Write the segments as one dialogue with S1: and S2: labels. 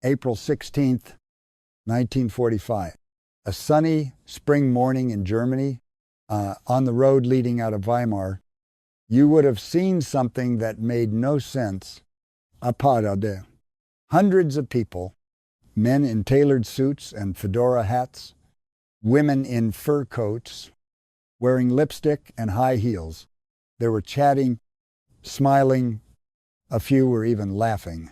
S1: April 16th, 1945. A sunny spring morning in Germany, on the road leading out of Weimar, you would have seen something that made no sense. A parade. Hundreds of people, men in tailored suits and fedora hats, women in fur coats, wearing lipstick and high heels. They were chatting, smiling. A few were even laughing.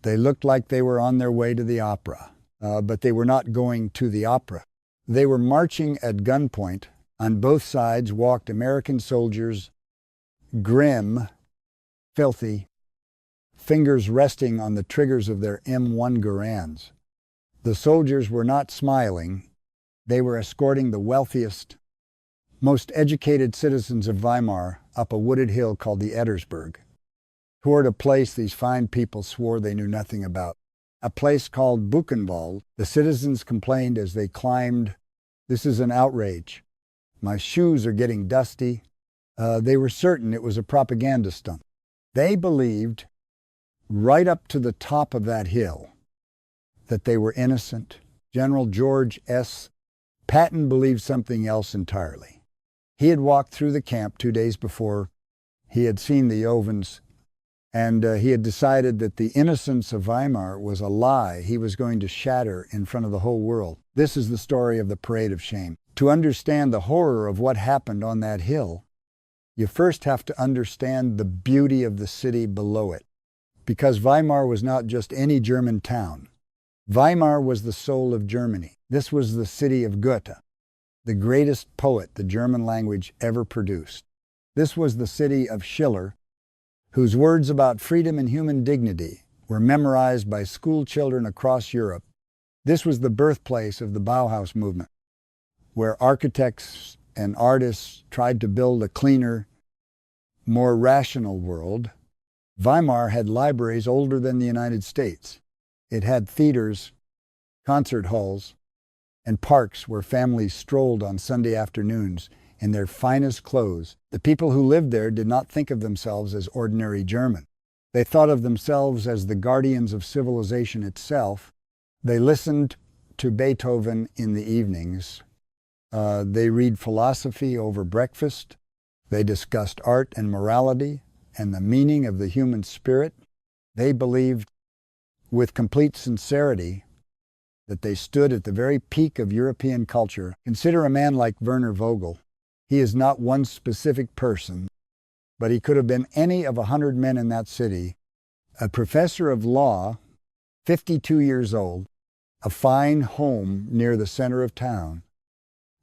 S1: They looked like they were on their way to the opera, but they were not going to the opera. They were marching at gunpoint. On both sides walked American soldiers, grim, filthy, fingers resting on the triggers of their M1 Garands. The soldiers were not smiling. They were escorting the wealthiest, most educated citizens of Weimar up a wooded hill called the Ettersberg, toward a place these fine people swore they knew nothing about. A place called Buchenwald. The citizens complained as they climbed, "This is an outrage. My shoes are getting dusty." They were certain it was a propaganda stunt. They believed, right up to the top of that hill, that they were innocent. General George S. Patton believed something else entirely. He had walked through the camp 2 days before. He had seen the ovens, and he had decided that the innocence of Weimar was a lie he was going to shatter in front of the whole world. This is the story of the Parade of Shame. To understand the horror of what happened on that hill, you first have to understand the beauty of the city below it. Because Weimar was not just any German town. Weimar was the soul of Germany. This was the city of Goethe, the greatest poet the German language ever produced. This was the city of Schiller, whose words about freedom and human dignity were memorized by school children across Europe. This was the birthplace of the Bauhaus movement, where architects and artists tried to build a cleaner, more rational world. Weimar had libraries older than the United States. It had theaters, concert halls, and parks where families strolled on Sunday afternoons in their finest clothes. The people who lived there did not think of themselves as ordinary German. They thought of themselves as the guardians of civilization itself. They listened to Beethoven in the evenings. They read philosophy over breakfast. They discussed art and morality and the meaning of the human spirit. They believed with complete sincerity that they stood at the very peak of European culture. Consider a man like Werner Vogel. He is not one specific person, but he could have been any of 100 men in that city. A professor of law, 52 years old, a fine home near the center of town,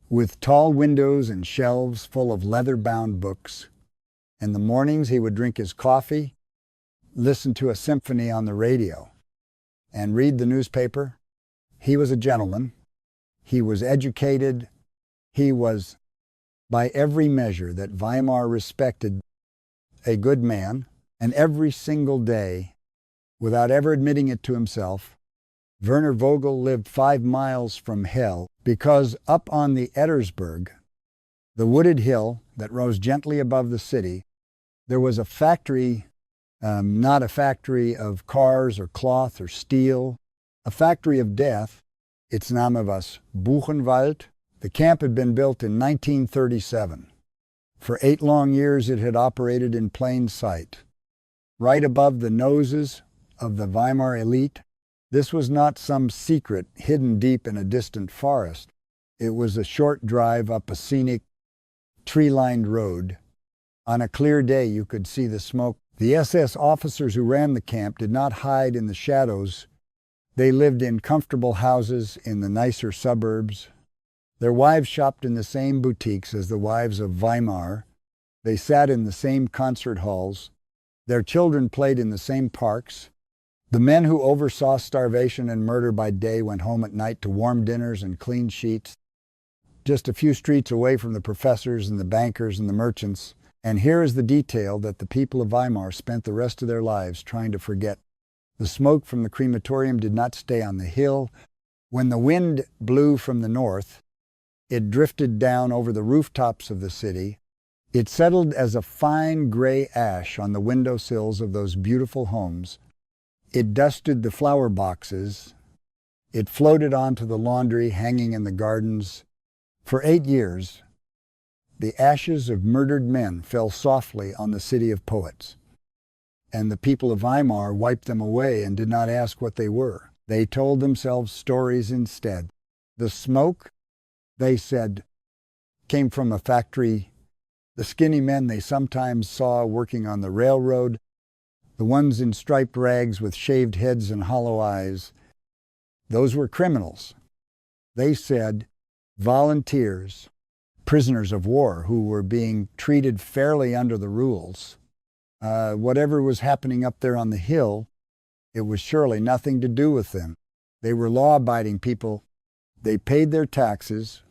S1: with tall windows and shelves full of leather-bound books. In the mornings he would drink his coffee, listen to a symphony on the radio, and read the newspaper. He was a gentleman. He was educated. He was, by every measure that Weimar respected, a good man. And every single day, without ever admitting it to himself, Werner Vogel lived 5 miles from hell, because up on the Ettersberg, the wooded hill that rose gently above the city, there was a factory, not a factory of cars or cloth or steel, a factory of death. Its name was Buchenwald. The camp had been built in 1937. For 8 long years it had operated in plain sight, right above the noses of the Weimar elite. This was not some secret hidden deep in a distant forest. It was a short drive up a scenic, tree-lined road. On a clear day you could see the smoke. The SS officers who ran the camp did not hide in the shadows. They lived in comfortable houses in the nicer suburbs. Their wives shopped in the same boutiques as the wives of Weimar. They sat in the same concert halls. Their children played in the same parks. The men who oversaw starvation and murder by day went home at night to warm dinners and clean sheets, just a few streets away from the professors and the bankers and the merchants. And here is the detail that the people of Weimar spent the rest of their lives trying to forget. The smoke from the crematorium did not stay on the hill. When the wind blew from the north, it drifted down over the rooftops of the city. It settled as a fine gray ash on the windowsills of those beautiful homes. It dusted the flower boxes. It floated onto the laundry hanging in the gardens. For 8 years, the ashes of murdered men fell softly on the city of poets. And the people of Weimar wiped them away and did not ask what they were. They told themselves stories instead. The smoke, they said, came from a factory. The skinny men they sometimes saw working on the railroad, the ones in striped rags with shaved heads and hollow eyes, those were criminals. They said volunteers, prisoners of war who were being treated fairly under the rules. Whatever was happening up there on the hill, it was surely nothing to do with them. They were law-abiding people. They paid their taxes.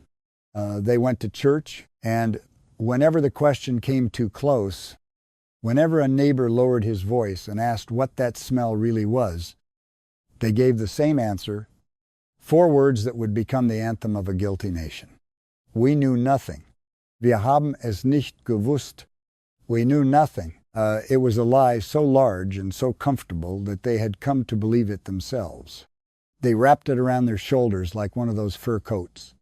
S1: They went to church, and whenever the question came too close, whenever a neighbor lowered his voice and asked what that smell really was, they gave the same answer, 4 words that would become the anthem of a guilty nation. We knew nothing. Wir haben es nicht gewusst. We knew nothing. It was a lie so large and so comfortable that they had come to believe it themselves. They wrapped it around their shoulders like one of those fur coats,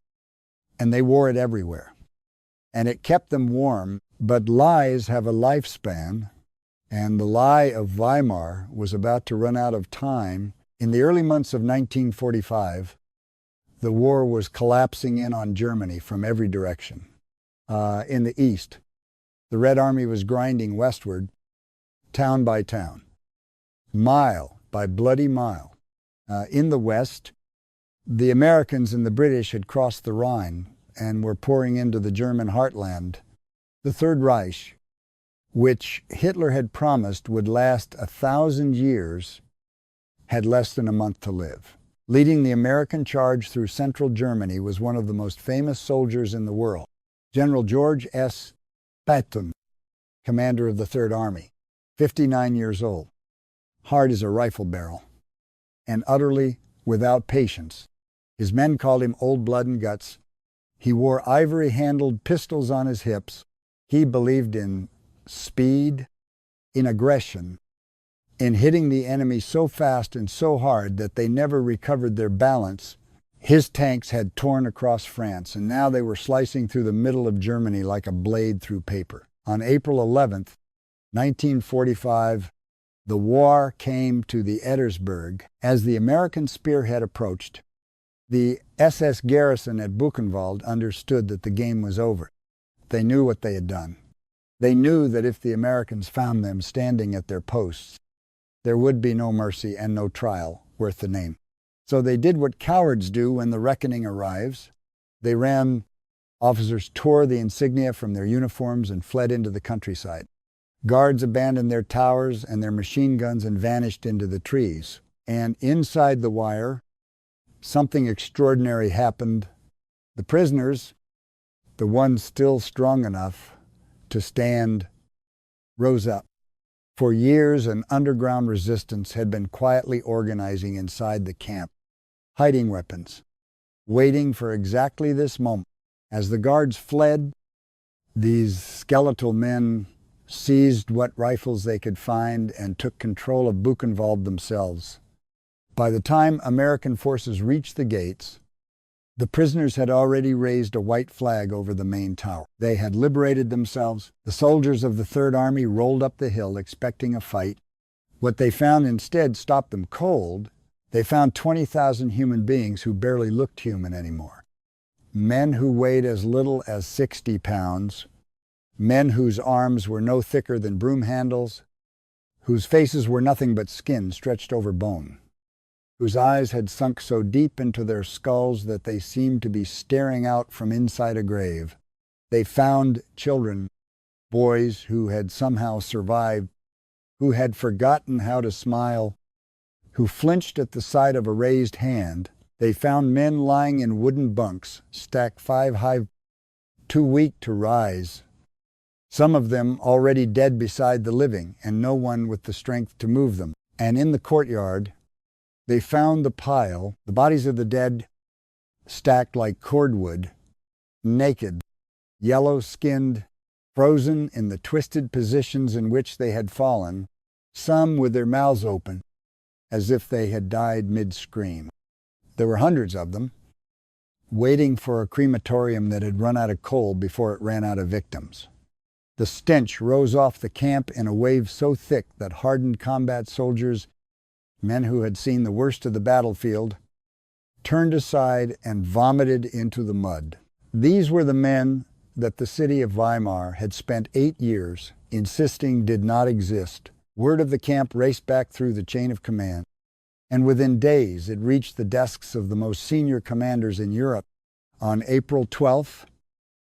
S1: and they wore it everywhere. And it kept them warm, but lies have a lifespan, and the lie of Weimar was about to run out of time. In the early months of 1945, the war was collapsing in on Germany from every direction. In the east, the Red Army was grinding westward, town by town, mile by bloody mile. In the west, the Americans and the British had crossed the Rhine and were pouring into the German heartland. The Third Reich, which Hitler had promised would last 1,000 years, had less than a month to live. Leading the American charge through central Germany was one of the most famous soldiers in the world, General George S. Patton, commander of the Third Army, 59 years old, hard as a rifle barrel, and utterly without patience. His men called him Old Blood and Guts. He wore ivory-handled pistols on his hips. He believed in speed, in aggression, in hitting the enemy so fast and so hard that they never recovered their balance. His tanks had torn across France, and now they were slicing through the middle of Germany like a blade through paper. On April 11th, 1945, the war came to the Ettersberg. As the American spearhead approached, the SS garrison at Buchenwald understood that the game was over. They knew what they had done. They knew that if the Americans found them standing at their posts, there would be no mercy and no trial worth the name. So they did what cowards do when the reckoning arrives. They ran. Officers tore the insignia from their uniforms and fled into the countryside. Guards abandoned their towers and their machine guns and vanished into the trees. And inside the wire, something extraordinary happened. The prisoners, the ones still strong enough to stand, rose up. For years, an underground resistance had been quietly organizing inside the camp, hiding weapons, waiting for exactly this moment. As the guards fled, these skeletal men seized what rifles they could find and took control of Buchenwald themselves. By the time American forces reached the gates, the prisoners had already raised a white flag over the main tower. They had liberated themselves. The soldiers of the Third Army rolled up the hill expecting a fight. What they found instead stopped them cold. They found 20,000 human beings who barely looked human anymore. Men who weighed as little as 60 pounds, men whose arms were no thicker than broom handles, whose faces were nothing but skin stretched over bone, whose eyes had sunk so deep into their skulls that they seemed to be staring out from inside a grave. They found children, boys who had somehow survived, who had forgotten how to smile, who flinched at the sight of a raised hand. They found men lying in wooden bunks, stacked 5 high, too weak to rise. Some of them already dead beside the living, and no one with the strength to move them. And in the courtyard, they found the pile, the bodies of the dead stacked like cordwood, naked, yellow-skinned, frozen in the twisted positions in which they had fallen, some with their mouths open, as if they had died mid-scream. There were hundreds of them, waiting for a crematorium that had run out of coal before it ran out of victims. The stench rose off the camp in a wave so thick that hardened combat soldiers, men who had seen the worst of the battlefield, turned aside and vomited into the mud. These were the men that the city of Weimar had spent 8 years insisting did not exist. Word of the camp raced back through the chain of command, and within days it reached the desks of the most senior commanders in Europe. On April 12th,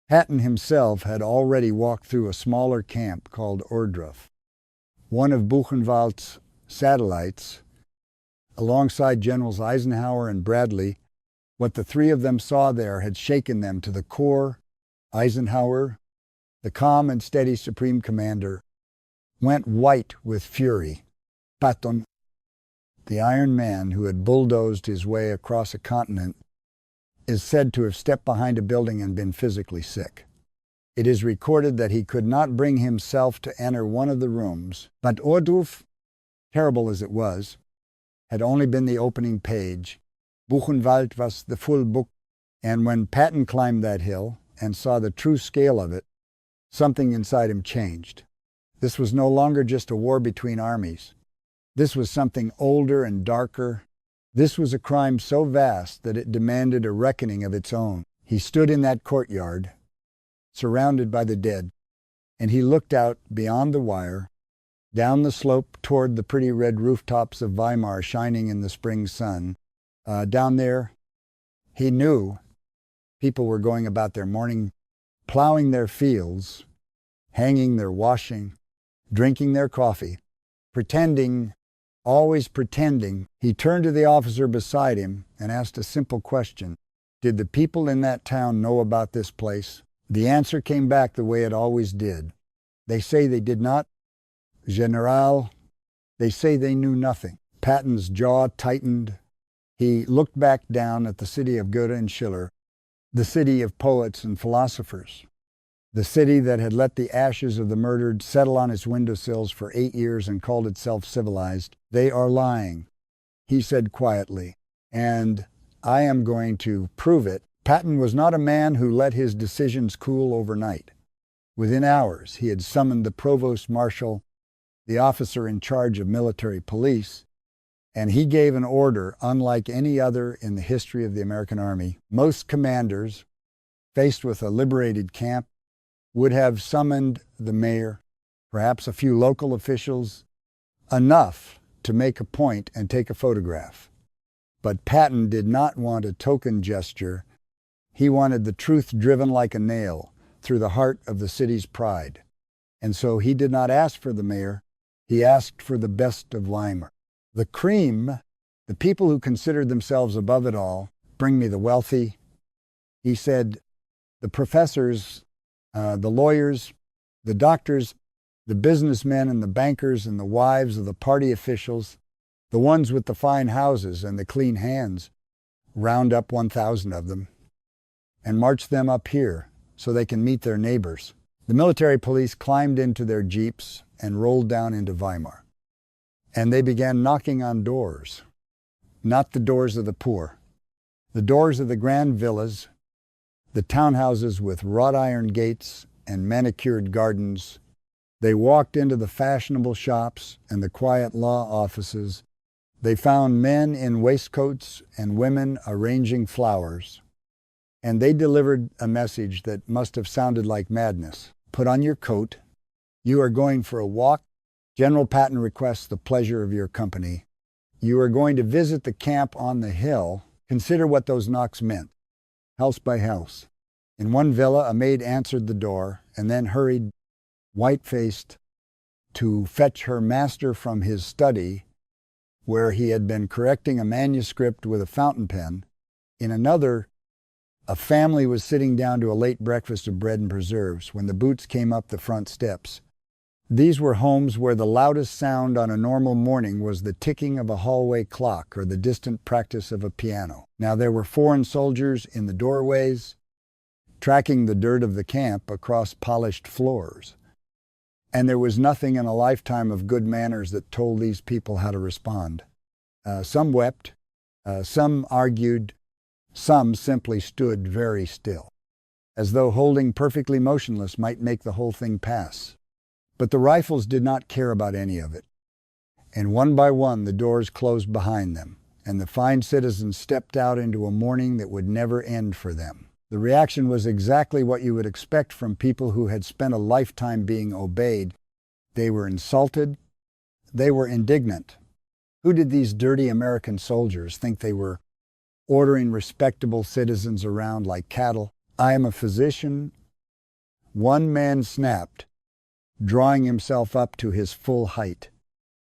S1: Patton himself had already walked through a smaller camp called Ohrdruf, one of Buchenwald's satellites. Alongside Generals Eisenhower and Bradley, what the three of them saw there had shaken them to the core. Eisenhower, the calm and steady Supreme Commander, went white with fury. Patton, the Iron Man who had bulldozed his way across a continent, is said to have stepped behind a building and been physically sick. It is recorded that he could not bring himself to enter one of the rooms, but Ohrdruf, terrible as it was, had only been the opening page. Buchenwald was the full book, and when Patton climbed that hill and saw the true scale of it, something inside him changed. This was no longer just a war between armies. This was something older and darker. This was a crime so vast that it demanded a reckoning of its own. He stood in that courtyard, surrounded by the dead, and he looked out beyond the wire, down the slope toward the pretty red rooftops of Weimar shining in the spring sun. Down there, he knew people were going about their morning, plowing their fields, hanging their washing, drinking their coffee, pretending, always pretending. He turned to the officer beside him and asked a simple question. Did the people in that town know about this place? The answer came back the way it always did. They say they did not. General, they say they knew nothing. Patton's jaw tightened. He looked back down at the city of Goethe and Schiller, the city of poets and philosophers, the city that had let the ashes of the murdered settle on its windowsills for 8 years and called itself civilized. They are lying, he said quietly, and I am going to prove it. Patton was not a man who let his decisions cool overnight. Within hours, he had summoned the provost marshal, the officer in charge of military police, and he gave an order unlike any other in the history of the American Army. Most commanders, faced with a liberated camp, would have summoned the mayor, perhaps a few local officials, enough to make a point and take a photograph. But Patton did not want a token gesture. He wanted the truth driven like a nail through the heart of the city's pride. And so he did not ask for the mayor. He asked for the best of Weimar. The cream, the people who considered themselves above it all, bring me the wealthy. He said, the professors, the lawyers, the doctors, the businessmen and the bankers and the wives of the party officials, the ones with the fine houses and the clean hands, round up 1,000 of them and march them up here so they can meet their neighbors. The military police climbed into their jeeps and rolled down into Weimar. And they began knocking on doors, not the doors of the poor, the doors of the grand villas, the townhouses with wrought iron gates and manicured gardens. They walked into the fashionable shops and the quiet law offices. They found men in waistcoats and women arranging flowers. And they delivered a message that must have sounded like madness. Put on your coat. You are going for a walk. General Patton requests the pleasure of your company. You are going to visit the camp on the hill. Consider what those knocks meant, house by house. In one villa, a maid answered the door and then hurried, white-faced, to fetch her master from his study, where he had been correcting a manuscript with a fountain pen. In another, a family was sitting down to a late breakfast of bread and preserves when the boots came up the front steps. These were homes where the loudest sound on a normal morning was the ticking of a hallway clock or the distant practice of a piano. Now there were foreign soldiers in the doorways, tracking the dirt of the camp across polished floors. And there was nothing in a lifetime of good manners that told these people how to respond. Some wept, some argued, some simply stood very still, as though holding perfectly motionless might make the whole thing pass. But the rifles did not care about any of it. And one by one the doors closed behind them, and the fine citizens stepped out into a morning that would never end for them. The reaction was exactly what you would expect from people who had spent a lifetime being obeyed. They were insulted. They were indignant. Who did these dirty American soldiers think they were, ordering respectable citizens around like cattle? I am a physician. One man snapped, drawing himself up to his full height.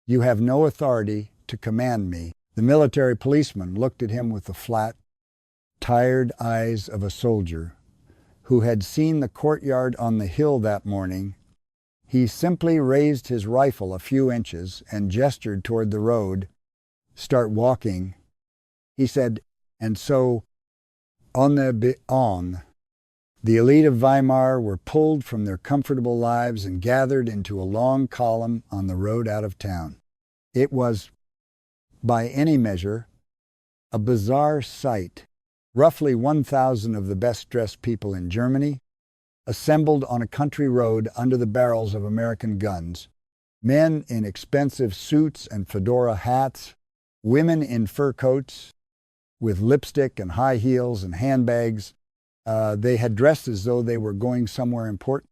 S1: You have no authority to command me. The military policeman looked at him with the flat, tired eyes of a soldier who had seen the courtyard on the hill that morning. He simply raised his rifle a few inches and gestured toward the road. Start walking. He said, and so, on the elite of Weimar were pulled from their comfortable lives and gathered into a long column on the road out of town. It was, by any measure, a bizarre sight. Roughly 1,000 of the best-dressed people in Germany assembled on a country road under the barrels of American guns. Men in expensive suits and fedora hats, women in fur coats with lipstick and high heels and handbags. They had dressed as though they were going somewhere important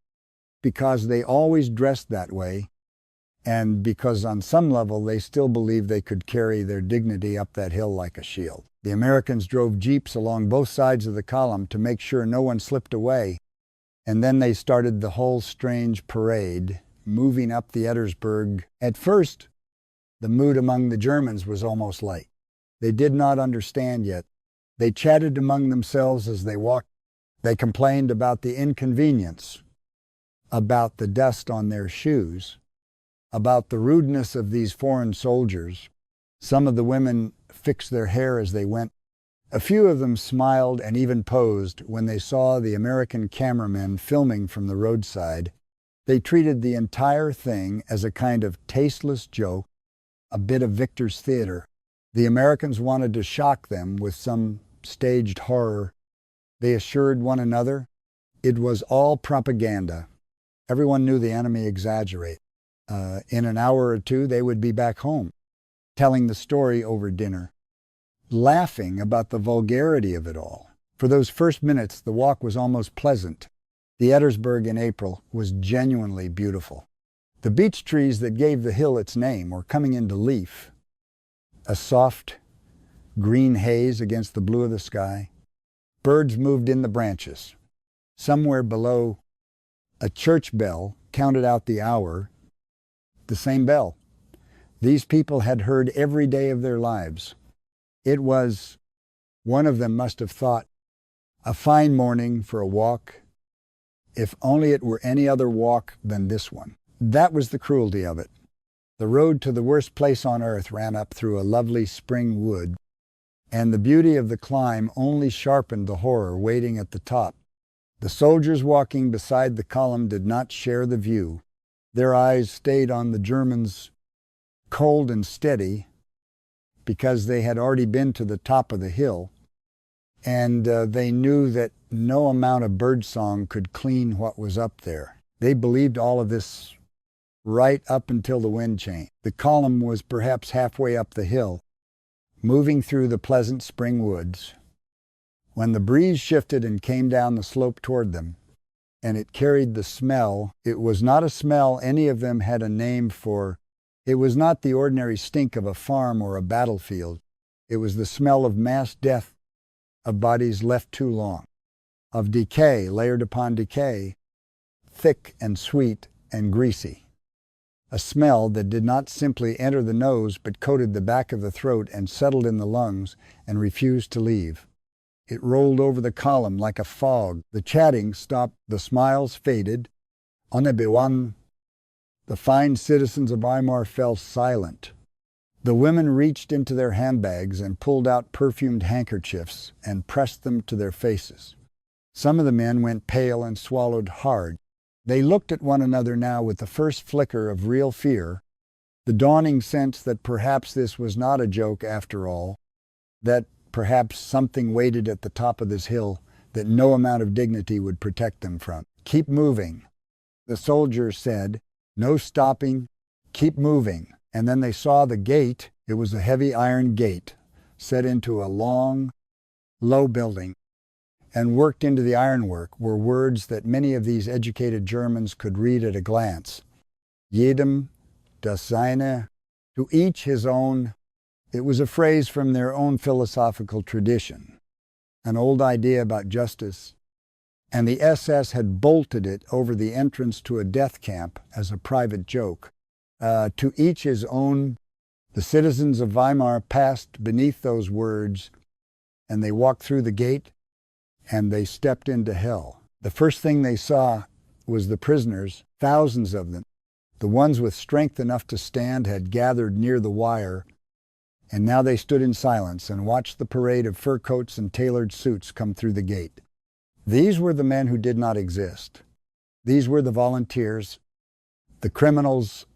S1: because they always dressed that way, and because on some level they still believed they could carry their dignity up that hill like a shield. The Americans drove jeeps along both sides of the column to make sure no one slipped away, and then they started the whole strange parade, moving up the Ettersberg. At first, the mood among the Germans was almost light. They did not understand yet. They chatted among themselves as they walked. They complained about the inconvenience, about the dust on their shoes, about the rudeness of these foreign soldiers. Some of the women fixed their hair as they went. A few of them smiled and even posed when they saw the American cameramen filming from the roadside. They treated the entire thing as a kind of tasteless joke, a bit of Victor's theater. The Americans wanted to shock them with some staged horror. They assured one another it was all propaganda. Everyone knew the enemy exaggerate. In an hour or two, they would be back home, telling the story over dinner, laughing about the vulgarity of it all. For those first minutes, the walk was almost pleasant. The Ettersberg in April was genuinely beautiful. The beech trees that gave the hill its name were coming into leaf, a soft green haze against the blue of the sky. Birds moved in the branches. Somewhere below, a church bell counted out the hour, the same bell. These people had heard every day of their lives. It was, one of them must have thought, a fine morning for a walk, if only it were any other walk than this one. That was the cruelty of it. The road to the worst place on earth ran up through a lovely spring wood, and the beauty of the climb only sharpened the horror waiting at the top. The soldiers walking beside the column did not share the view. Their eyes stayed on the Germans, cold and steady, because they had already been to the top of the hill, and they knew that no amount of birdsong could clean what was up there. They believed all of this right up until the wind changed. The column was perhaps halfway up the hill, moving through the pleasant spring woods, when the breeze shifted and came down the slope toward them, and it carried the smell. It was not a smell any of them had a name for. It was not the ordinary stink of a farm or a battlefield. It was the smell of mass death, of bodies left too long, of decay layered upon decay, thick and sweet and greasy. A smell that did not simply enter the nose but coated the back of the throat and settled in the lungs and refused to leave. It rolled over the column like a fog. The chatting stopped. The smiles faded. On the WWII, the fine citizens of Weimar fell silent. The women reached into their handbags and pulled out perfumed handkerchiefs and pressed them to their faces. Some of the men went pale and swallowed hard. They looked at one another now with the first flicker of real fear, The dawning sense that perhaps this was not a joke after all, that perhaps something waited at the top of this hill that no amount of dignity would protect them from. Keep moving. The soldiers said, no stopping, keep moving. And then they saw the gate. It was a heavy iron gate set into a long, low building. And worked into the ironwork were words that many of these educated Germans could read at a glance. Jedem das seine, to each his own. It was a phrase from their own philosophical tradition, an old idea about justice, and the SS had bolted it over the entrance to a death camp as a private joke. To each his own. The citizens of Weimar passed beneath those words, and they walked through the gate, and they stepped into hell. The first thing they saw was the prisoners, thousands of them. The ones with strength enough to stand had gathered near the wire, and now they stood in silence and watched the parade of fur coats and tailored suits come through the gate. These were the men who did not exist. These were the volunteers, the criminals,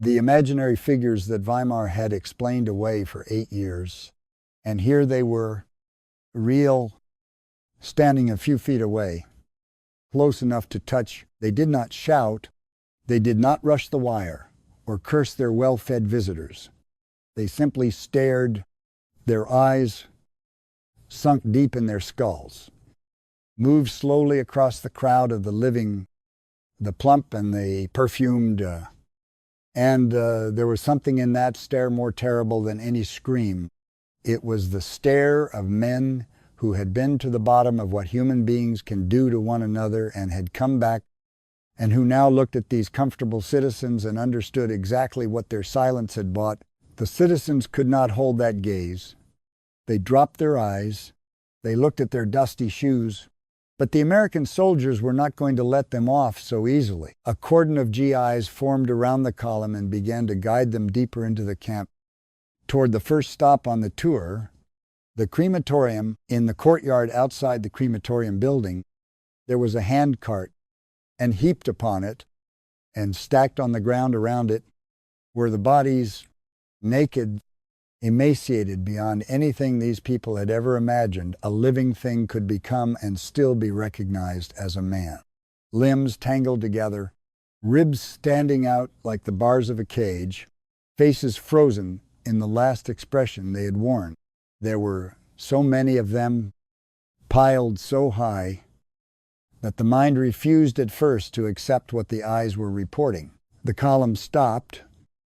S1: the imaginary figures that Weimar had explained away for 8 years. And here they were, real, standing a few feet away, close enough to touch. They did not shout. They did not rush the wire or curse their well-fed visitors. They simply stared, their eyes sunk deep in their skulls, moved slowly across the crowd of the living, the plump and the perfumed, and there was something in that stare more terrible than any scream. It was the stare of men who had been to the bottom of what human beings can do to one another and had come back, and who now looked at these comfortable citizens and understood exactly what their silence had bought. The citizens could not hold that gaze. They dropped their eyes. They looked at their dusty shoes. But the American soldiers were not going to let them off so easily. A cordon of GIs formed around the column and began to guide them deeper into the camp. Toward the first stop on the tour, the crematorium. In the courtyard outside the crematorium building, there was a hand cart, and heaped upon it and stacked on the ground around it were the bodies, naked, emaciated beyond anything these people had ever imagined a living thing could become and still be recognized as a man. Limbs tangled together, ribs standing out like the bars of a cage, faces frozen in the last expression they had worn. There were so many of them, piled so high, that the mind refused at first to accept what the eyes were reporting. The column stopped.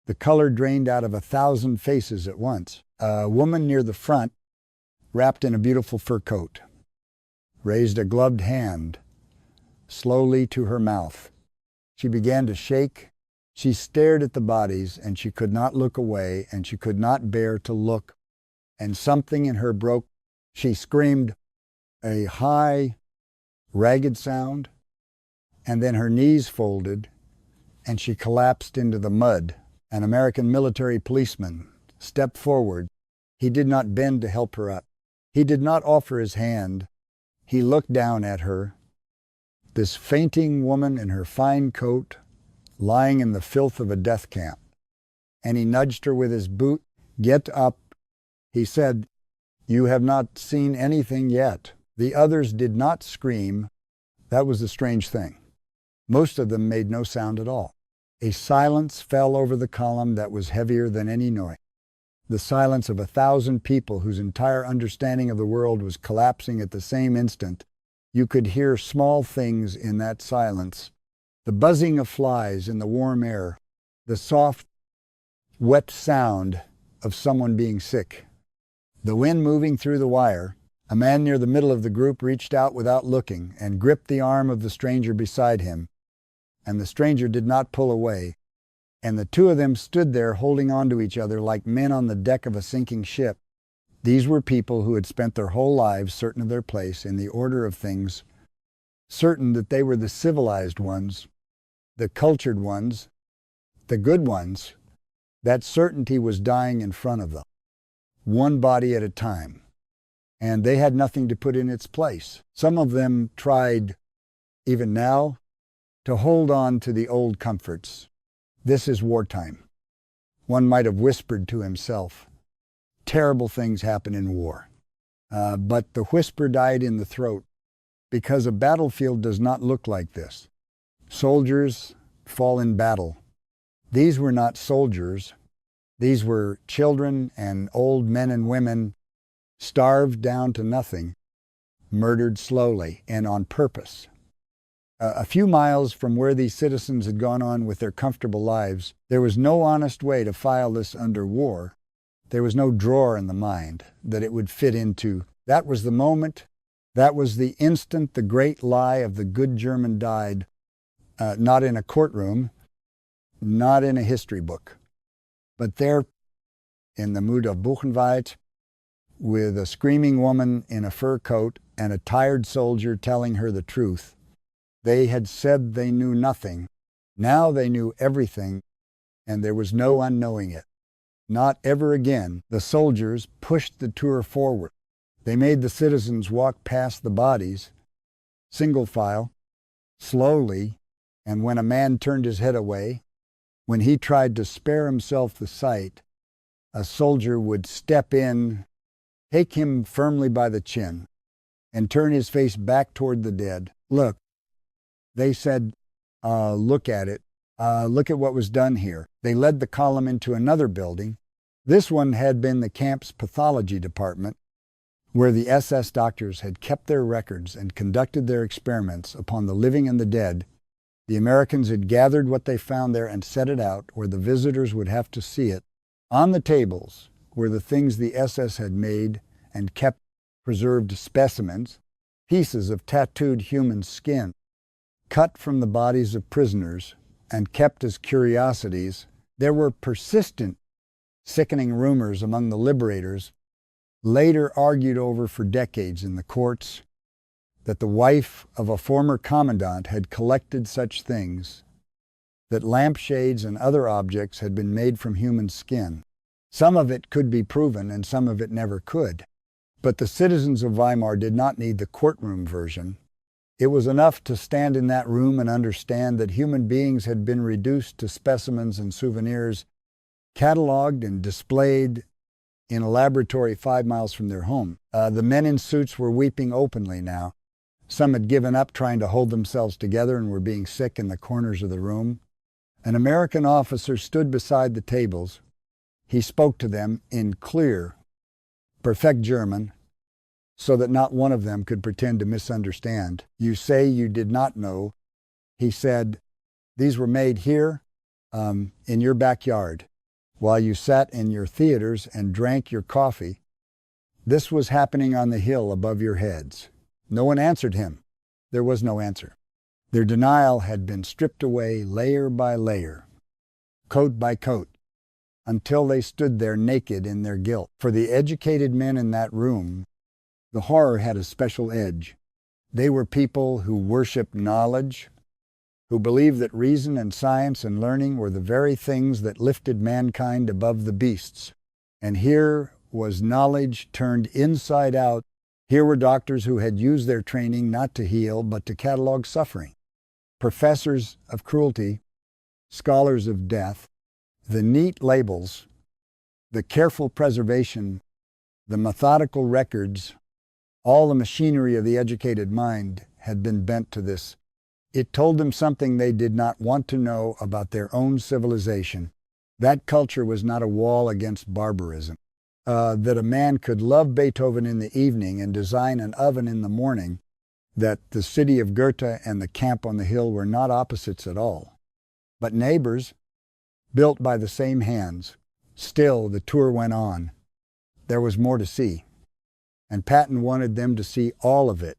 S1: The color drained out of 1,000 faces at once. A woman near the front, wrapped in a beautiful fur coat, raised a gloved hand slowly to her mouth. She began to shake. She stared at the bodies, and she could not look away, and she could not bear to look. And something in her broke. She screamed a high, ragged sound, and then her knees folded, and she collapsed into the mud. An American military policeman stepped forward. He did not bend to help her up. He did not offer his hand. He looked down at her, this fainting woman in her fine coat, lying in the filth of a death camp. And he nudged her with his boot. "Get up," he said. "You have not seen anything yet." The others did not scream. That was the strange thing. Most of them made no sound at all. A silence fell over the column that was heavier than any noise. The silence of 1,000 people whose entire understanding of the world was collapsing at the same instant. You could hear small things in that silence. The buzzing of flies in the warm air. The soft, wet sound of someone being sick. The wind moving through the wire. A man near the middle of the group reached out without looking and gripped the arm of the stranger beside him, and the stranger did not pull away, and the two of them stood there holding on to each other like men on the deck of a sinking ship. These were people who had spent their whole lives certain of their place in the order of things, certain that they were the civilized ones, the cultured ones, the good ones. That certainty was dying in front of them, one body at a time. And they had nothing to put in its place. Some of them tried, even now, to hold on to the old comforts. This is wartime. One might have whispered to himself, terrible things happen in war. But the whisper died in the throat, because a battlefield does not look like this. Soldiers fall in battle. These were not soldiers. These were children and old men and women, starved down to nothing, murdered slowly and on purpose. A few miles from where these citizens had gone on with their comfortable lives, there was no honest way to file this under war. There was no drawer in the mind that it would fit into. That was the moment, that was the instant the great lie of the good German died, not in a courtroom, not in a history book, but there in the mood of Buchenwald, with a screaming woman in a fur coat and a tired soldier telling her the truth. They had said they knew nothing. Now they knew everything, and there was no unknowing it. Not ever again. The soldiers pushed the tour forward. They made the citizens walk past the bodies, single file, slowly, and when a man turned his head away, when he tried to spare himself the sight, a soldier would step in, take him firmly by the chin, and turn his face back toward the dead. Look, they said, look at it. Look at what was done here. They led the column into another building. This one had been the camp's pathology department, where the SS doctors had kept their records and conducted their experiments upon the living and the dead. The Americans had gathered what they found there and set it out where the visitors would have to see it. On the tables were the things the SS had made and kept, preserved specimens, pieces of tattooed human skin, cut from the bodies of prisoners and kept as curiosities. There were persistent, sickening rumors among the liberators, later argued over for decades in the courts, that the wife of a former commandant had collected such things, that lampshades and other objects had been made from human skin. Some of it could be proven and some of it never could. But the citizens of Weimar did not need the courtroom version. It was enough to stand in that room and understand that human beings had been reduced to specimens and souvenirs, cataloged and displayed in a laboratory 5 miles from their home. The men in suits were weeping openly now. Some had given up trying to hold themselves together and were being sick in the corners of the room. An American officer stood beside the tables. He spoke to them in clear, perfect German, so that not one of them could pretend to misunderstand. You say you did not know. He said, these were made here, in your backyard, while you sat in your theaters and drank your coffee. This was happening on the hill above your heads. No one answered him. There was no answer. Their denial had been stripped away layer by layer, coat by coat, until they stood there naked in their guilt. For the educated men in that room, the horror had a special edge. They were people who worshiped knowledge, who believed that reason and science and learning were the very things that lifted mankind above the beasts. And here was knowledge turned inside out. Here were doctors who had used their training not to heal, but to catalog suffering. Professors of cruelty, scholars of death, the neat labels, the careful preservation, the methodical records, all the machinery of the educated mind had been bent to this. It told them something they did not want to know about their own civilization. That culture was not a wall against barbarism. That a man could love Beethoven in the evening and design an oven in the morning, that the city of Goethe and the camp on the hill were not opposites at all, but neighbors, built by the same hands. Still, the tour went on. There was more to see, and Patton wanted them to see all of it.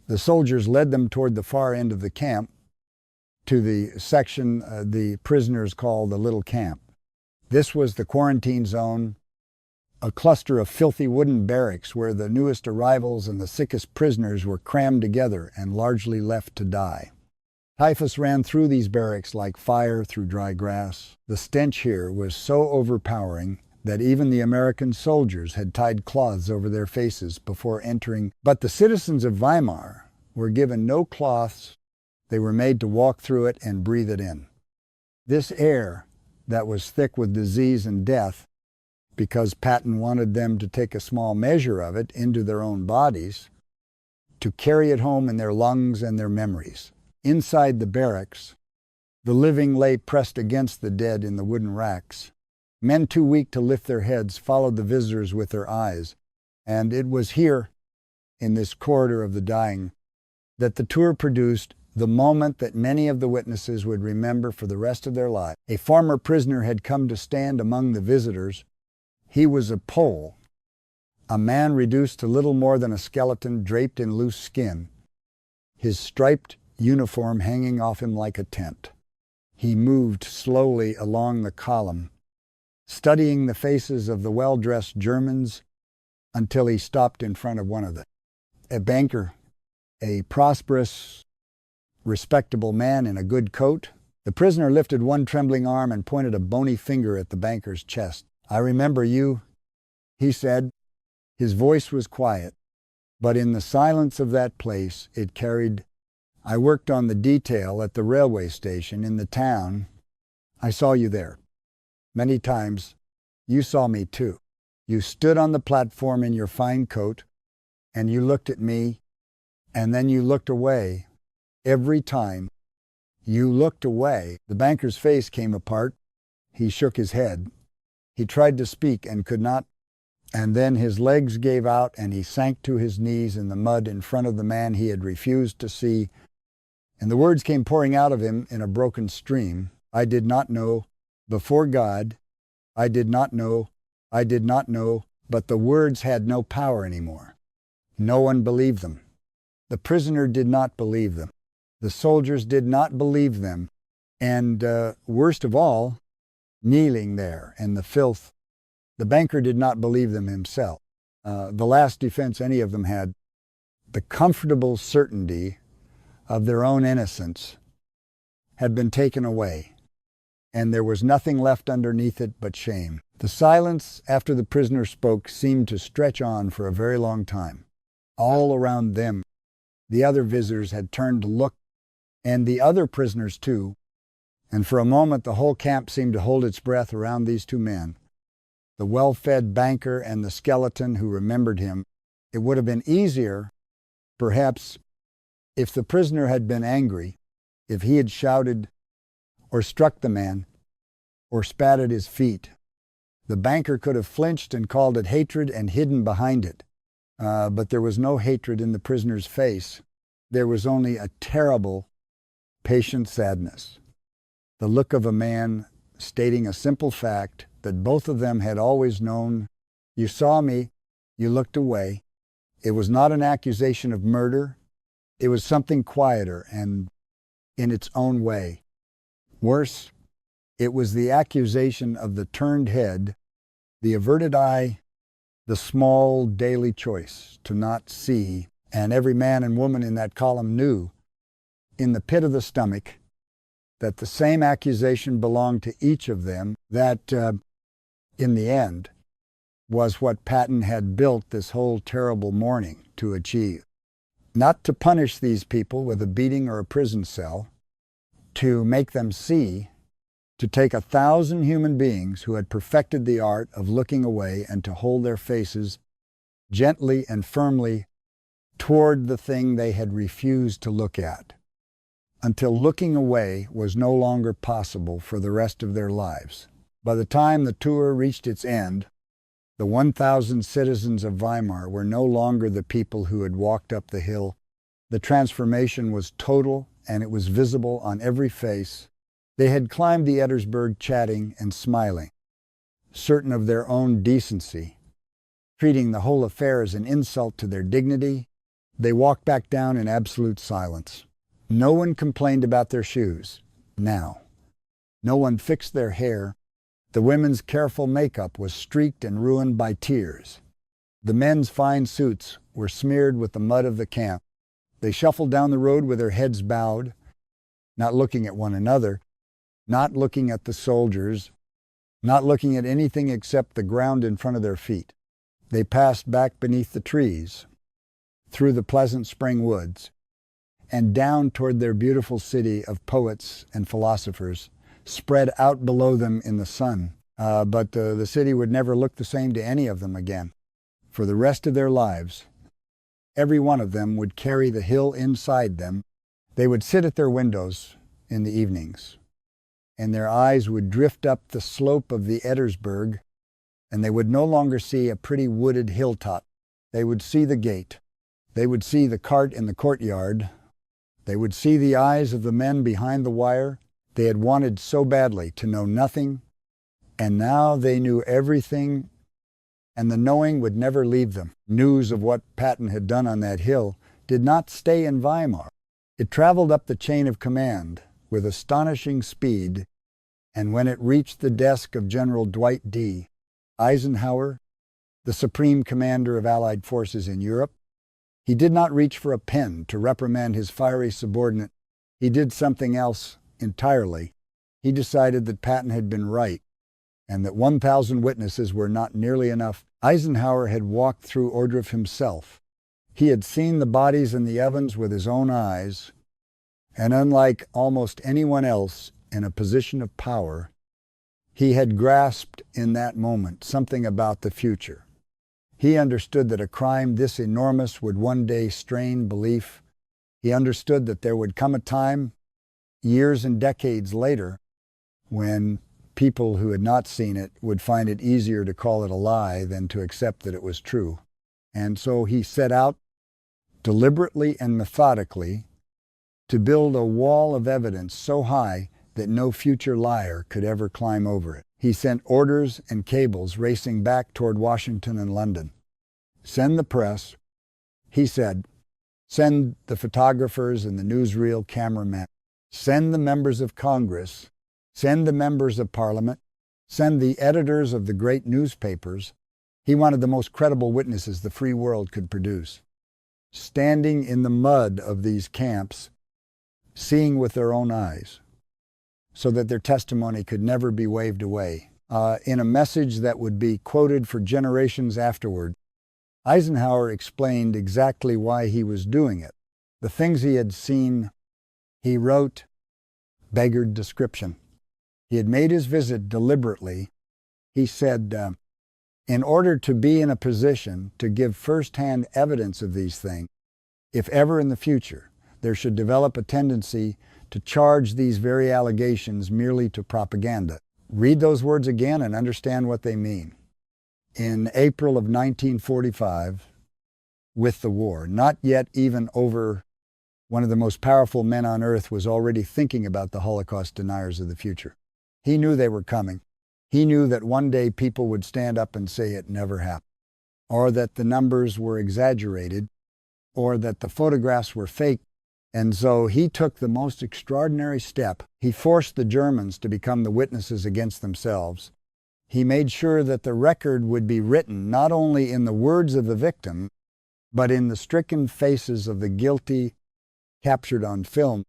S1: The soldiers led them toward the far end of the camp, to the section the prisoners called the Little Camp. This was the quarantine zone, a cluster of filthy wooden barracks where the newest arrivals and the sickest prisoners were crammed together and largely left to die. Typhus ran through these barracks like fire through dry grass. The stench here was so overpowering that even the American soldiers had tied cloths over their faces before entering. But the citizens of Weimar were given no cloths. They were made to walk through it and breathe it in. This air, that was thick with disease and death, because Patton wanted them to take a small measure of it into their own bodies, to carry it home in their lungs and their memories. Inside the barracks, the living lay pressed against the dead in the wooden racks. Men too weak to lift their heads followed the visitors with their eyes, and it was here, in this corridor of the dying, that the tour produced the moment that many of the witnesses would remember for the rest of their lives. A former prisoner had come to stand among the visitors. He was a Pole, a man reduced to little more than a skeleton draped in loose skin, his striped uniform hanging off him like a tent. He moved slowly along the column, studying the faces of the well-dressed Germans until he stopped in front of one of them. A banker, a prosperous, respectable man in a good coat. The prisoner lifted one trembling arm and pointed a bony finger at the banker's chest. "I remember you," he said. His voice was quiet, but in the silence of that place it carried, "I worked on the detail at the railway station in the town. I saw you there. Many times you saw me too. You stood on the platform in your fine coat, and you looked at me, and then you looked away. Every time you looked away." The banker's face came apart. He shook his head. He tried to speak and could not, and then his legs gave out and he sank to his knees in the mud in front of the man he had refused to see, and the words came pouring out of him in a broken stream. "I did not know, before God, I did not know, I did not know," but the words had no power anymore. No one believed them. The prisoner did not believe them. The soldiers did not believe them. And worst of all, kneeling there in the filth, the banker did not believe them himself. The last defense any of them had, the comfortable certainty of their own innocence, had been taken away, and there was nothing left underneath it but shame. The silence after the prisoner spoke seemed to stretch on for a very long time. All around them, the other visitors had turned to look, and the other prisoners too, and for a moment the whole camp seemed to hold its breath around these two men, the well-fed banker and the skeleton who remembered him. It would have been easier, perhaps, if the prisoner had been angry, if he had shouted or struck the man or spat at his feet. The banker could have flinched and called it hatred and hidden behind it. But there was no hatred in the prisoner's face. There was only a terrible, patient sadness. The look of a man stating a simple fact that both of them had always known. You saw me, you looked away. It was not an accusation of murder. It was something quieter and in its own way. Worse, it was the accusation of the turned head, the averted eye, the small daily choice to not see, and every man and woman in that column knew, in the pit of the stomach, that the same accusation belonged to each of them, that, in the end, was what Patton had built this whole terrible morning to achieve. Not to punish these people with a beating or a prison cell, to make them see, to take 1,000 human beings who had perfected the art of looking away and to hold their faces gently and firmly toward the thing they had refused to look at, until looking away was no longer possible for the rest of their lives. By the time the tour reached its end, the 1,000 citizens of Weimar were no longer the people who had walked up the hill. The transformation was total, and it was visible on every face. They had climbed the Ettersberg chatting and smiling, certain of their own decency, treating the whole affair as an insult to their dignity. They walked back down in absolute silence. No one complained about their shoes, now. No one fixed their hair. The women's careful makeup was streaked and ruined by tears. The men's fine suits were smeared with the mud of the camp. They shuffled down the road with their heads bowed, not looking at one another, not looking at the soldiers, not looking at anything except the ground in front of their feet. They passed back beneath the trees, through the pleasant spring woods, and down toward their beautiful city of poets and philosophers, spread out below them in the sun. But the city would never look the same to any of them again. For the rest of their lives, every one of them would carry the hill inside them. They would sit at their windows in the evenings, and their eyes would drift up the slope of the Ettersberg, and they would no longer see a pretty wooded hilltop. They would see the gate. They would see the cart in the courtyard. They would see the eyes of the men behind the wire. They had wanted so badly to know nothing, and now they knew everything, and the knowing would never leave them. News of what Patton had done on that hill did not stay in Weimar. It traveled up the chain of command with astonishing speed, and when it reached the desk of General Dwight D. Eisenhower, the supreme commander of Allied forces in Europe, he did not reach for a pen to reprimand his fiery subordinate. He did something else entirely. He decided that Patton had been right, and that 1,000 witnesses were not nearly enough. Eisenhower had walked through Ohrdruf himself. He had seen the bodies in the ovens with his own eyes, and unlike almost anyone else in a position of power, he had grasped in that moment something about the future. He understood that a crime this enormous would one day strain belief. He understood that there would come a time, years and decades later, when people who had not seen it would find it easier to call it a lie than to accept that it was true. And so he set out, deliberately and methodically, to build a wall of evidence so high that no future liar could ever climb over it. He sent orders and cables racing back toward Washington and London. Send the press, he said, send the photographers and the newsreel cameramen, send the members of Congress, send the members of Parliament, send the editors of the great newspapers. He wanted the most credible witnesses the free world could produce, standing in the mud of these camps, seeing with their own eyes, so that their testimony could never be waved away. In a message that would be quoted for generations afterward, Eisenhower explained exactly why he was doing it. The things he had seen, he wrote, beggared description. He had made his visit deliberately. He said, in order to be in a position to give first-hand evidence of these things, if ever in the future there should develop a tendency to charge these very allegations merely to propaganda. Read those words again and understand what they mean. In April of 1945, with the war, not yet even over, one of the most powerful men on earth was already thinking about the Holocaust deniers of the future. He knew they were coming. He knew that one day people would stand up and say it never happened, or that the numbers were exaggerated, or that the photographs were fake. And so he took the most extraordinary step. He forced the Germans to become the witnesses against themselves. He made sure that the record would be written not only in the words of the victim, but in the stricken faces of the guilty captured on film,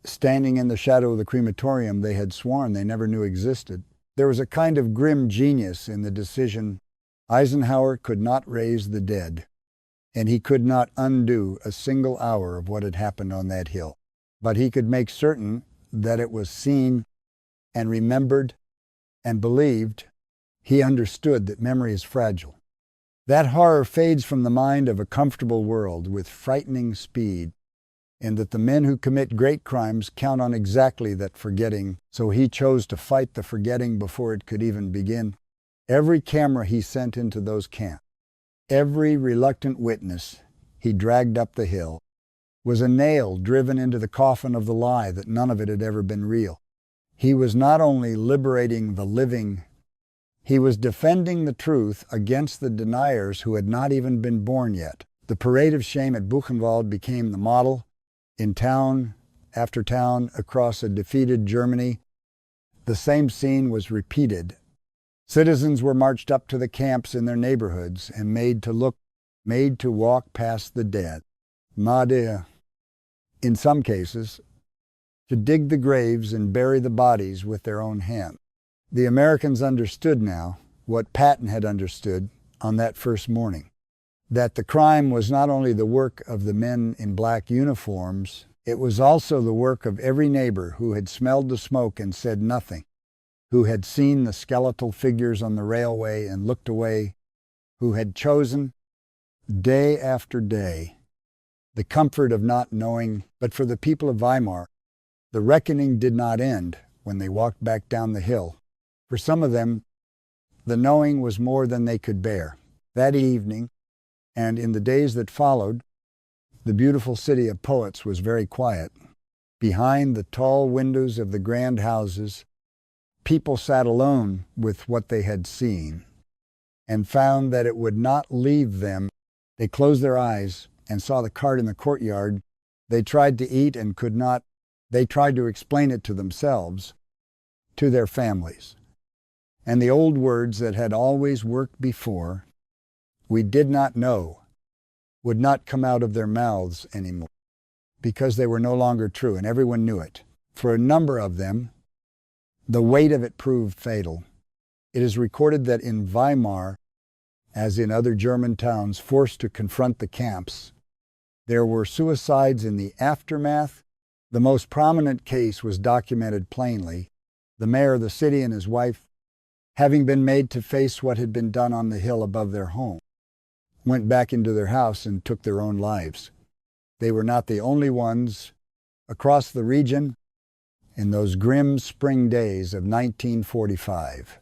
S1: standing in the shadow of the crematorium they had sworn they never knew existed. There was a kind of grim genius in the decision. Eisenhower could not raise the dead, and he could not undo a single hour of what had happened on that hill. But he could make certain that it was seen and remembered and believed. He understood that memory is fragile. That horror fades from the mind of a comfortable world with frightening speed, and that the men who commit great crimes count on exactly that forgetting. So he chose to fight the forgetting before it could even begin. Every camera he sent into those camps, every reluctant witness he dragged up the hill, was a nail driven into the coffin of the lie that none of it had ever been real. He was not only liberating the living, he was defending the truth against the deniers who had not even been born yet. The parade of shame at Buchenwald became the model. In town after town across a defeated Germany, the same scene was repeated. Citizens were marched up to the camps in their neighborhoods and made to walk past the dead. Made, in some cases, to dig the graves and bury the bodies with their own hands. The Americans understood now what Patton had understood on that first morning, that the crime was not only the work of the men in black uniforms It was also the work of every neighbor who had smelled the smoke and said nothing, who had seen the skeletal figures on the railway and looked away, who had chosen, day after day, the comfort of not knowing. But for the people of Weimar, the reckoning did not end when they walked back down the hill. For some of them, the knowing was more than they could bear. That evening, and in the days that followed, the beautiful city of poets was very quiet. Behind the tall windows of the grand houses, people sat alone with what they had seen and found that it would not leave them. They closed their eyes and saw the cart in the courtyard. They tried to eat and could not. They tried to explain it to themselves, to their families. And the old words that had always worked before, "we did not know," would not come out of their mouths anymore because they were no longer true, and everyone knew it. For a number of them, the weight of it proved fatal. It is recorded that in Weimar, as in other German towns forced to confront the camps, there were suicides in the aftermath. The most prominent case was documented plainly. The mayor of the city and his wife, having been made to face what had been done on the hill above their home, went back into their house and took their own lives. They were not the only ones. Across the region, in those grim spring days of 1945,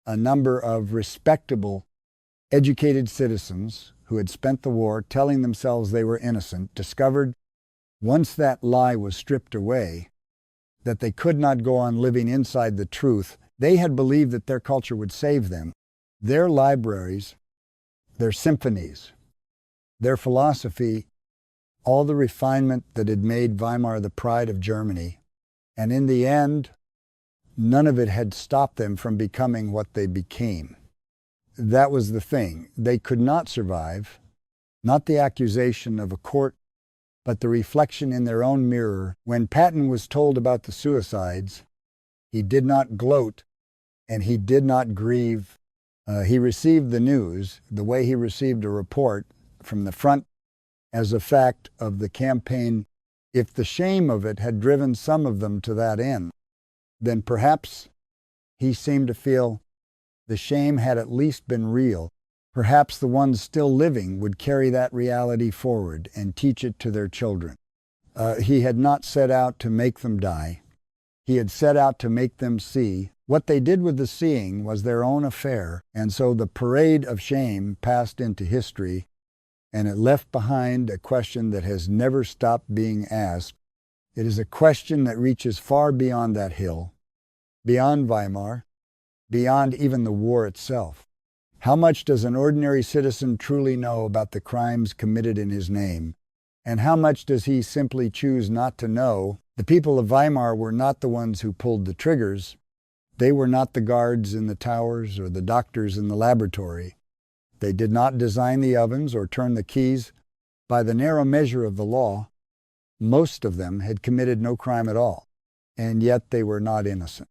S1: a number of respectable, educated citizens who had spent the war telling themselves they were innocent discovered, once that lie was stripped away, that they could not go on living inside the truth. They had believed that their culture would save them. Their libraries, their symphonies, their philosophy, all the refinement that had made Weimar the pride of Germany. And in the end, none of it had stopped them from becoming what they became. That was the thing. They could not survive, not the accusation of a court, but the reflection in their own mirror. When Patton was told about the suicides, he did not gloat and he did not grieve. He received the news the way he received a report from the front as a fact of the campaign. If the shame of it had driven some of them to that end, then perhaps he seemed to feel the shame had at least been real. Perhaps the ones still living would carry that reality forward and teach it to their children. He had not set out to make them die. He had set out to make them see. What they did with the seeing was their own affair, and so the parade of shame passed into history, and it left behind a question that has never stopped being asked. It is a question that reaches far beyond that hill, beyond Weimar, beyond even the war itself. How much does an ordinary citizen truly know about the crimes committed in his name? And how much does he simply choose not to know? The people of Weimar were not the ones who pulled the triggers. They were not the guards in the towers or the doctors in the laboratory. They did not design the ovens or turn the keys. By the narrow measure of the law, most of them had committed no crime at all, and yet they were not innocent.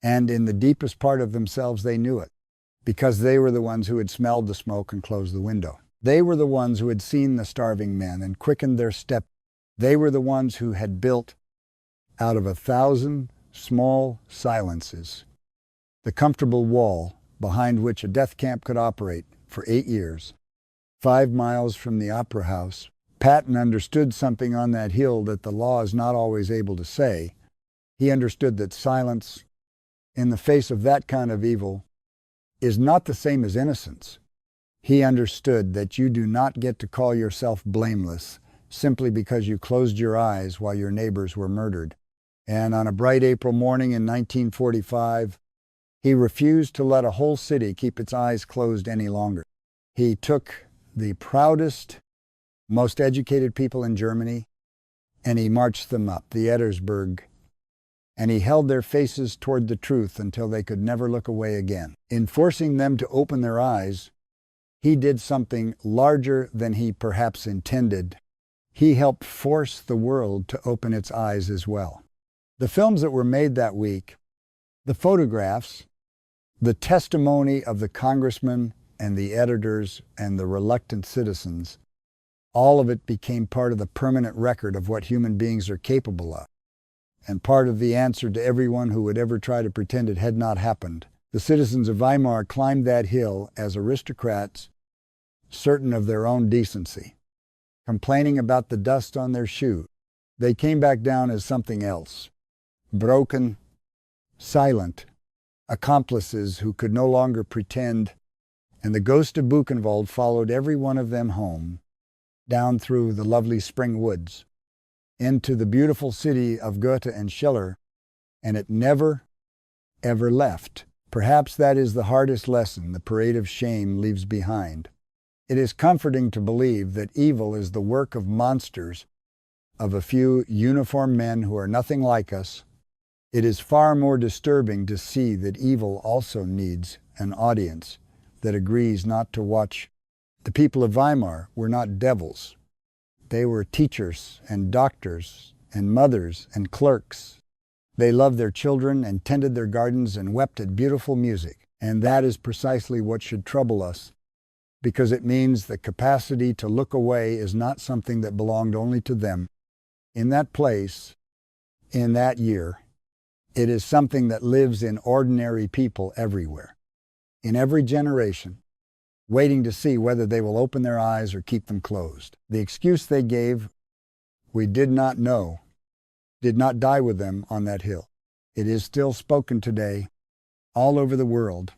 S1: And in the deepest part of themselves, they knew it, because they were the ones who had smelled the smoke and closed the window. They were the ones who had seen the starving men and quickened their step. They were the ones who had built, out of 1,000 small silences, the comfortable wall behind which a death camp could operate for 8 years, 5 miles from the opera house. Patton understood something on that hill that the law is not always able to say. He understood that silence in the face of that kind of evil is not the same as innocence. He understood that you do not get to call yourself blameless simply because you closed your eyes while your neighbors were murdered. And on a bright April morning in 1945, he refused to let a whole city keep its eyes closed any longer. He took the proudest, most educated people in Germany, and he marched them up the Ettersberg, and he held their faces toward the truth until they could never look away again. In forcing them to open their eyes, he did something larger than he perhaps intended. He helped force the world to open its eyes as well. The films that were made that week, the photographs, the testimony of the congressmen and the editors and the reluctant citizens, All of it became part of the permanent record of what human beings are capable of, and part of the answer to everyone who would ever try to pretend it had not happened. The citizens of Weimar climbed that hill as aristocrats, certain of their own decency, complaining about the dust on their shoes. They came back down as something else, broken, silent, accomplices who could no longer pretend, and the ghost of Buchenwald followed every one of them home, down through the lovely spring woods, into the beautiful city of Goethe and Schiller, and it never, ever left. Perhaps that is the hardest lesson the parade of shame leaves behind. It is comforting to believe that evil is the work of monsters, of a few uniformed men who are nothing like us. It is far more disturbing to see that evil also needs an audience that agrees not to watch. The people of Weimar were not devils. They were teachers and doctors and mothers and clerks. They loved their children and tended their gardens and wept at beautiful music. And that is precisely what should trouble us, because it means the capacity to look away is not something that belonged only to them. In that place, in that year, it is something that lives in ordinary people everywhere, in every generation, waiting to see whether they will open their eyes or keep them closed. The excuse they gave, "We did not know," did not die with them on that hill. It is still spoken today all over the world,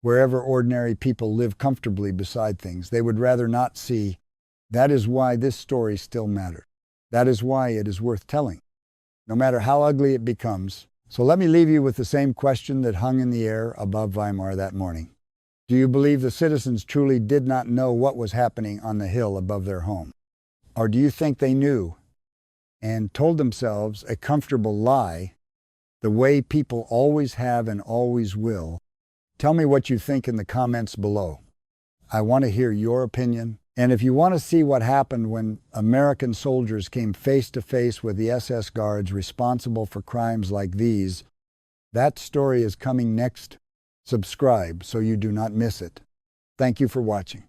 S1: wherever ordinary people live comfortably beside things. They would rather not see. That is why this story still matters. That is why it is worth telling, no matter how ugly it becomes. So let me leave you with the same question that hung in the air above Weimar that morning. Do you believe the citizens truly did not know what was happening on the hill above their home? Or do you think they knew and told themselves a comfortable lie, the way people always have and always will? Tell me what you think in the comments below. I want to hear your opinion. And if you want to see what happened when American soldiers came face to face with the SS guards responsible for crimes like these, that story is coming next. Subscribe so you do not miss it. Thank you for watching.